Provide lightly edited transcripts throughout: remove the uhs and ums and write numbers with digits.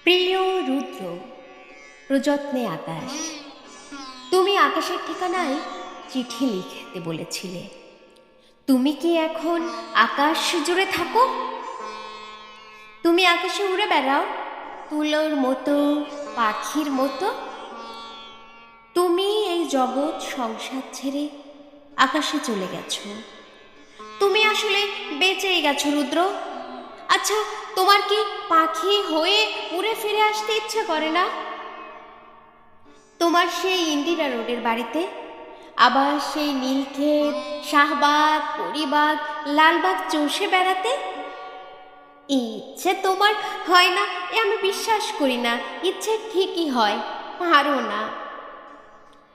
প্রিয় রুদ্র, প্রযত্নে আকাশ, তুমি আকাশের ঠিকানায় চিঠি লিখতে বলেছিলে। তুমি কি এখন আকাশ জুড়ে থাকো? তুমি আকাশে উড়ে বেড়াও তুলোর মতো, পাখির মতো। তুমি এই জগৎ সংসার ছেড়ে আকাশে চলে গেছো। তুমি আসলে বেঁচেই গেছো রুদ্র। আচ্ছা, তোমার কি পাখি হয়ে উড়ে ফিরে আসতে ইচ্ছে করে না? তোমার সেই ইন্দিরা রোডের বাড়িতে আবার সেই নীলক্ষেত, শাহবাগ, পরিবাগ, লালবাগ চষে বেড়াতে ইচ্ছে তোমার হয় না? এ আমি বিশ্বাস করি না। ইচ্ছে ঠিকই হয়, পারো না।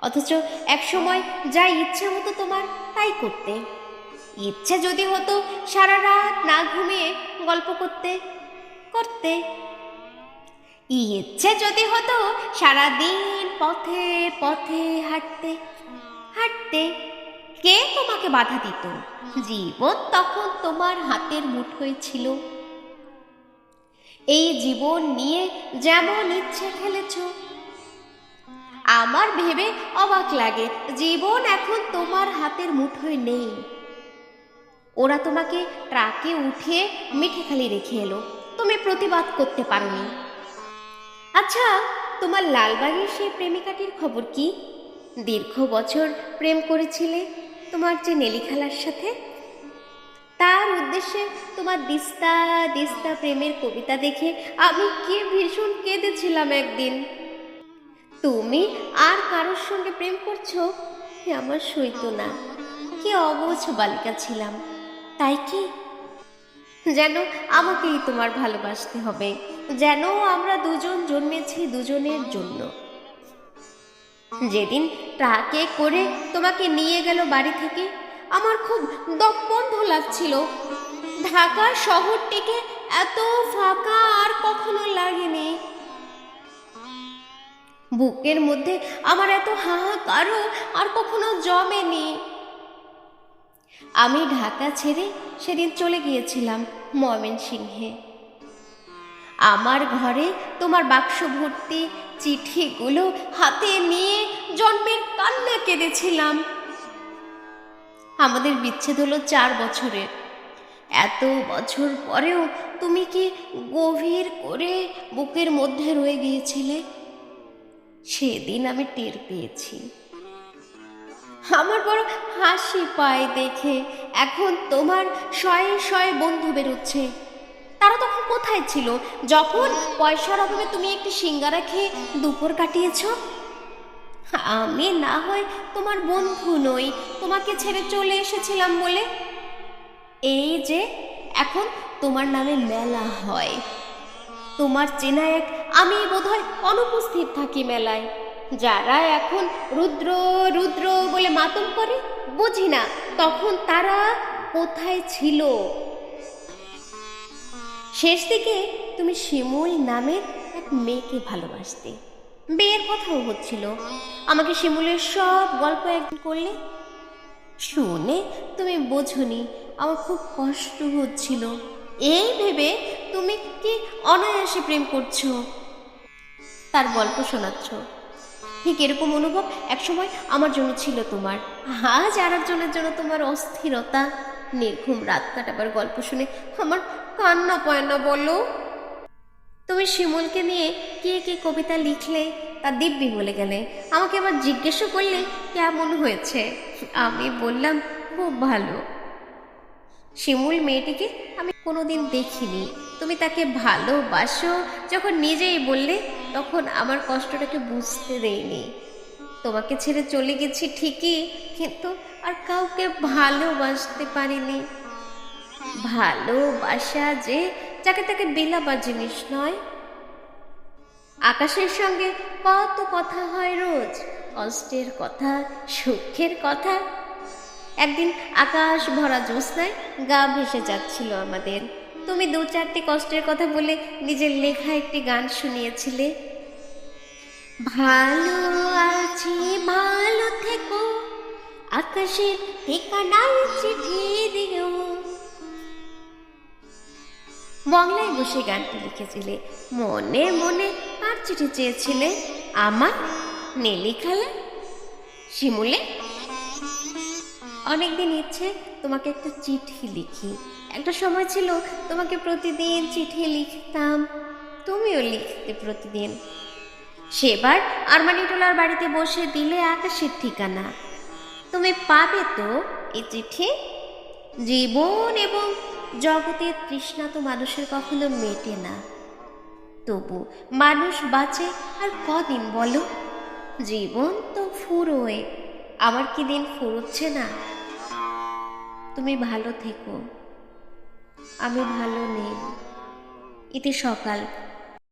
অথচ একসময় যা ইচ্ছে হতো তোমার তাই করতে। ইচ্ছে যদি হতো সারা রাত না ঘুমিয়ে গল্প করতে করতে। ইচ্ছে যদি হতো সারাদিন পথে পথে হাঁটতে হাঁটতে। কে তোমাকে বাধা দিত? জীবন তখন তোমার হাতের মুঠোয় ছিল। এই জীবন নিয়ে যেমন ইচ্ছে খেলেছ। আমার ভেবে অবাক লাগে, জীবন এখন তোমার হাতের মুঠোয় নেই। ওরা তোমাকে ট্রাকে উঠিয়ে মিঠেখালি রেখে এলো, তুমি প্রতিবাদ করতে পারোনি। আচ্ছা, তোমার লালবাগের সেই প্রেমিকাটির খবর কি? দীর্ঘ বছর প্রেম করেছিলে তোমার যে নেলি খালার সাথে। তার উদ্দেশ্যে তোমার দিস্তা দিস্তা প্রেমের কবিতা দেখে আমি কি ভীষণ কেঁদেছিলাম একদিন। তুমি আর কারোর সঙ্গে প্রেম করছো, আমার সইতো না। কি অবুঝ বালিকা ছিলাম, তাই কি? যেন আমাকেই তোমার ভালোবাসতে হবে, যেন আমরা দুজন জন্মেছি দুজনের জন্য। যেদিন ট্রাকে করে তোমাকে নিয়ে গেল বাড়ি থেকে, আমার খুব দপবন্ধ লাগছিল। ঢাকা শহরটিকে এত ফাঁকা আর কখনো লাগেনি। বুকের মধ্যে আমার এত হাহাকারও আর কখনো জমেনি। আমি ঢাকা ছেড়ে সেদিন চলে গিয়েছিলাম ময়মনসিংহে। আমার ঘরে তোমার বাক্স ভর্তি চিঠিগুলো হাতে নিয়ে জন্মের কান্না কেঁদেছিলাম। আমাদের বিচ্ছেদ হলো 4 বছরের। এত বছর পরেও তুমি কি গভীর করে বুকের মধ্যে রয়ে গিয়েছিলে? সেদিন আমি টের পেয়েছি। আমার বড় হাসি পায় দেখে। এখন তোমার শয়ে শয়ে বন্ধু বেরোচ্ছে। তারা তখন কোথায় ছিল যখন পয়সার অভাবে তুমি একটি সিঙ্গারা খেয়ে দুপুর কাটিয়েছ? আমি না হয় তোমার বন্ধু নই, তোমাকে ছেড়ে চলে এসেছিলাম বলে। এই যে এখন তোমার নামে মেলা হয়। তোমার চেনা এক আমি বোধহয় অনুপস্থিত থাকি মেলায়। যারা এখন রুদ্র রুদ্র বলে মাতম করে, বুঝি না তখন তারা কোথায় ছিল। শেষ দিকে তুমি শিমুল নামের এক মেয়েকে ভালোবাসতে। বিয়ের কথাও হচ্ছিল। আমাকে শিমুলের সব গল্প একদিন করলে। শুনে তুমি বোঝনি আমার খুব কষ্ট হচ্ছিল। এই ভেবে তুমি কি অনায়াসে প্রেম করছো, তার গল্প শোনাচ্ছ। ঠিক এরকম অনুভব একসময় আমার জন্য ছিল তোমার। আজ আর একজনের জন্য তোমার অস্থিরতা। নির্ঘুম রাত কাটাবার গল্প শুনে আমার কান্না পায় না বলো? তুমি শিমুলকে নিয়ে কে কে কবিতা লিখলে তা দিব্যি বলে গেলে। আমাকে আবার জিজ্ঞেসও করলে কেমন হয়েছে। আমি বললাম খুব ভালো। শিমুল মেয়েটিকে আমি কোনোদিন দেখিনি। তুমি তাকে ভালোবাসো যখন নিজেই বললে, তখন আমার কষ্টটাকে বুঝতে দেইনি। তোমাকে ছেড়ে চলে গেছি ঠিকই, কিন্তু আর কাউকে ভালোবাসতে পারিনি। ভালোবাসা যে যাকে তাকে বিলাবার জিনিস নয়। আকাশের সঙ্গে কত কথা হয় রোজ, কষ্টের কথা, সুখের কথা। একদিন আকাশ ভরা জ্যোৎস্নায় গা ভেসে যাচ্ছিল আমাদের। তুমি 2-4টি কষ্টের কথা বলে নিজের লেখা একটি গান শুনিয়েছিলে। ভালো আছি ভালো থেকো, আকাশের ঠিকানায় চিঠি দিও। বাংলায় বসে গানটি লিখেছিলে, মনে মনে আর চিঠি চেয়েছিলে আমার নেলি খালা শিমুলে। অনেকদিন ইচ্ছে তোমাকে একটা চিঠি লিখি। একটা সময় ছিল তোমাকে প্রতিদিন চিঠি লিখতাম, তুমিও লিখতে প্রতিদিন। সেবার আরমানিটোলার বাড়িতে বসে দিলে আকাশের ঠিকানা। তুমি পাবে তো এই চিঠি। জীবন এবং জগতের তৃষ্ণা তো মানুষের কখনো মেটে না, তবু মানুষ বাঁচে আর কদিন বলো? জীবন তো ফুরোয়, আমার কি দিন ফুরোচ্ছে না? তুমি ভালো থেকো, আমি ভালো নেই। ইতি সকাল।